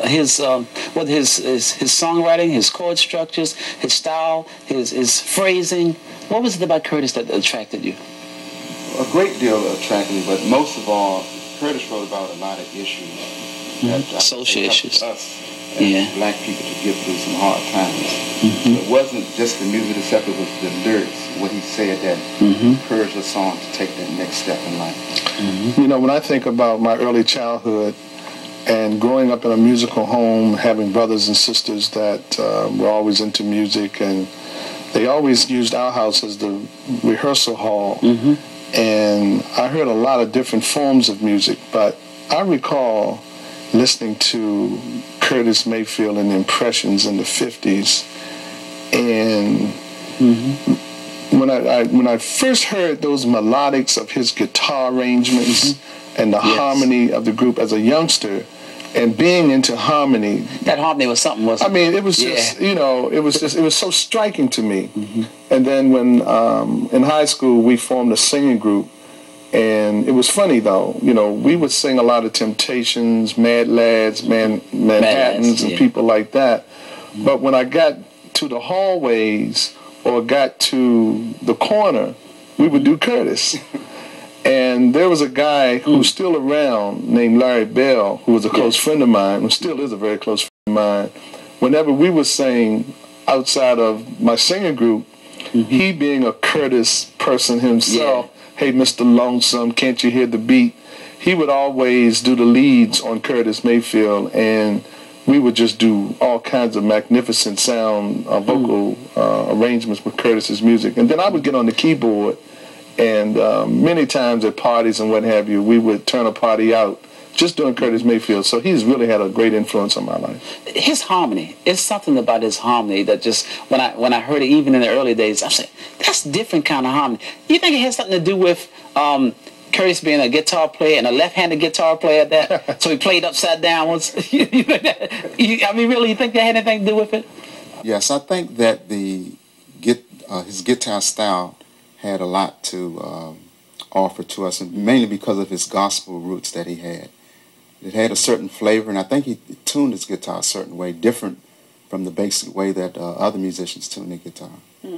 his songwriting, his chord structures, his style, his phrasing? What was it about Curtis that attracted you? A great deal attracted me, but most of all, Curtis wrote about a lot of issues. Social issues. Us as black people to get through some hard times. It wasn't just the music itself, it was the lyrics, what he said that encouraged the song to take that next step in life. You know, when I think about my early childhood and growing up in a musical home, having brothers and sisters that were always into music, and they always used our house as the rehearsal hall. And I heard a lot of different forms of music, but I recall listening to Curtis Mayfield and the Impressions in the 50s. And when I first heard those melodics of his guitar arrangements and the harmony of the group as a youngster, and being into harmony. That harmony was something, wasn't it? I mean, it was just, you know, it was so striking to me. And then when in high school we formed a singing group, and it was funny though, you know, we would sing a lot of Temptations, Mad Lads, Manhattans, and people like that. But when I got to the hallways or got to the corner, we would do Curtis. And there was a guy who's still around named Larry Bell, who was a close friend of mine, who still is a very close friend of mine. Whenever we would sing outside of my singing group, he being a Curtis person himself, hey, Mr. Lonesome, can't you hear the beat? He would always do the leads on Curtis Mayfield, and we would just do all kinds of magnificent sound vocal arrangements with Curtis's music. And then I would get on the keyboard, and many times at parties and what have you, we would turn a party out just doing Curtis Mayfield. So he's really had a great influence on my life. His harmony, it's something about his harmony that just, when I heard it even in the early days, I said, that's different kind of harmony. You think it has something to do with Curtis being a guitar player and a left-handed guitar player at that? So he played upside down once? You think that, I mean, really, you think that had anything to do with it? Yes, I think that his guitar style had a lot to offer to us, and mainly because of his gospel roots that he had. It had a certain flavor, and I think he tuned his guitar a certain way, different from the basic way that other musicians tune their guitar.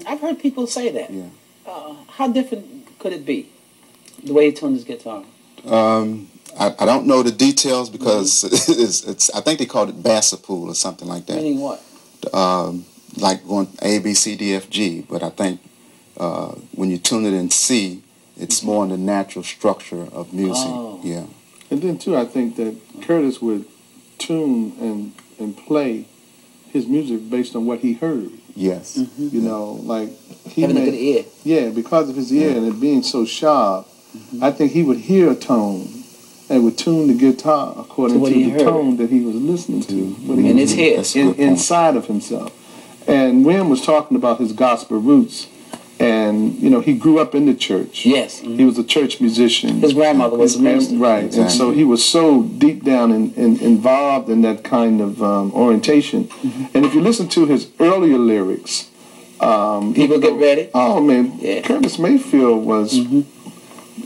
I've heard people say that. Yeah. How different could it be, the way he tuned his guitar? I don't know the details because it's I think they called it Bassapool or something like that. Meaning what? Like going A, B, C, D, F, G, but I think when you tune it in C, it's more in the natural structure of music. Yeah. And then too, I think that Curtis would tune and play his music based on what he heard. Yes. You know, like he having a good ear. Yeah, because of his ear and it being so sharp, I think he would hear a tone and would tune the guitar according to the tone that he was listening to. In his head. Inside of himself. And William was talking about his gospel roots. And, you know, he grew up in the church. Yes. He was a church musician. His grandmother was a minister. Right. Exactly. And so he was so deep down involved in that kind of orientation. And if you listen to his earlier lyrics... People Get Ready? Oh, man. Yeah. Curtis Mayfield was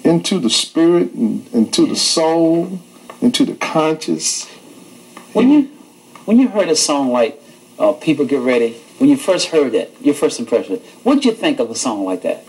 into the spirit and into the soul, into the conscious. When you heard a song like People Get Ready, when you first heard that, your first impression, what did you think of a song like that?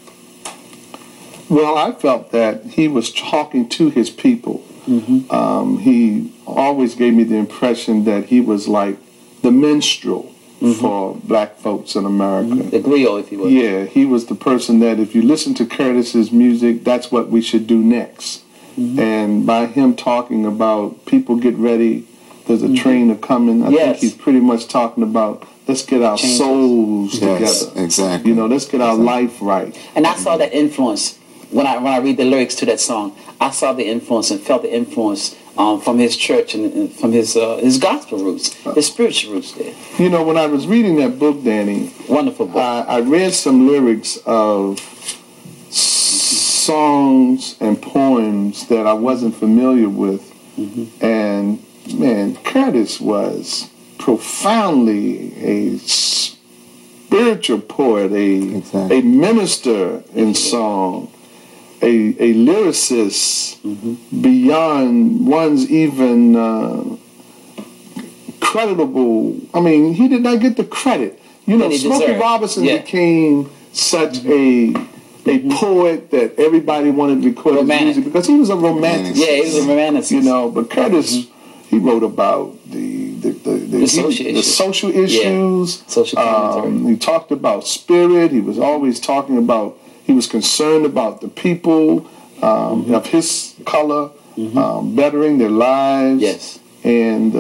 Well, I felt that he was talking to his people. He always gave me the impression that he was like the minstrel for black folks in America. The griot, if you will. Yeah, he was the person that if you listen to Curtis's music, that's what we should do next. And by him talking about people get ready, there's a train a-coming, I think he's pretty much talking about let's get our souls together. Exactly. You know, let's get our life right. And I saw that influence when I read the lyrics to that song. I saw the influence and felt the influence from his church and from his gospel roots, his spiritual roots there. You know, when I was reading that book, Danny, wonderful book, I read some lyrics of songs and poems that I wasn't familiar with, and man, Curtis was profoundly a spiritual poet, a minister in song, a lyricist beyond one's even creditable. I mean, he did not get the credit. You know, Smokey Robinson became such a poet that everybody wanted to record his music because he was a romantic. Yeah, he was a romantic. You know, but Curtis, he wrote about the social issues. Social commentary. He talked about spirit. He was always talking about. He was concerned about the people of his color bettering their lives. Yes. And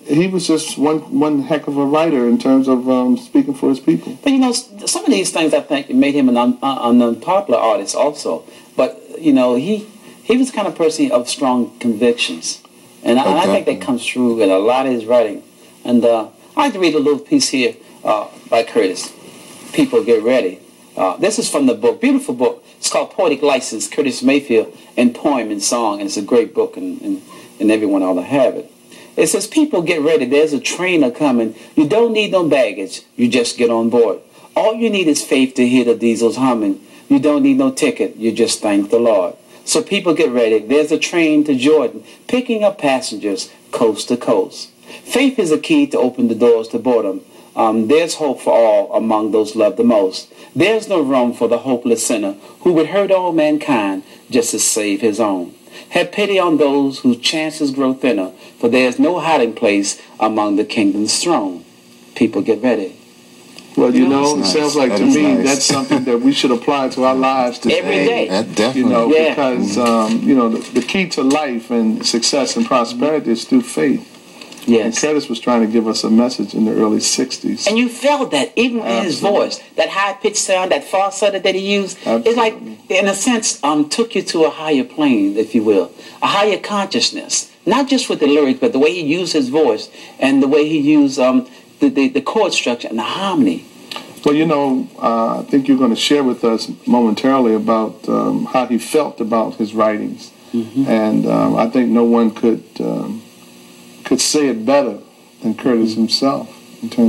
he was just one heck of a writer in terms of speaking for his people. But you know, some of these things I think made him an unpopular artist also. But you know, he was the kind of person of strong convictions, and I think that comes through in a lot of his writing. And I'd like to read a little piece here by Curtis. People, get ready. This is from the book, beautiful book. It's called Poetic License, Curtis Mayfield, in Poem and Song, and it's a great book, and everyone ought to have it. It says, people, get ready. There's a train a-coming. You don't need no baggage. You just get on board. All you need is faith to hear the diesels humming. You don't need no ticket. You just thank the Lord. So people, get ready. There's a train to Jordan, picking up passengers coast to coast. Faith is a key to open the doors to boredom. There's hope for all among those loved the most. There's no room for the hopeless sinner who would hurt all mankind just to save his own. Have pity on those whose chances grow thinner, for there's no hiding place among the kingdom's throne. People, get ready. Well, you know, it sounds like to me that's something that we should apply to our lives today. Every day. Definitely. You know, because you know, the key to life and success and prosperity is through faith. Yes. And Curtis was trying to give us a message in the early 60s. And you felt that even in his voice, that high-pitched sound, that falsetto that he used. Absolutely. It's like, in a sense, took you to a higher plane, if you will, a higher consciousness. Not just with the lyrics, but the way he used his voice and the way he used the chord structure and the harmony. Well, you know, I think you're going to share with us momentarily about how he felt about his writings. And I think no one could say it better than Curtis himself in terms of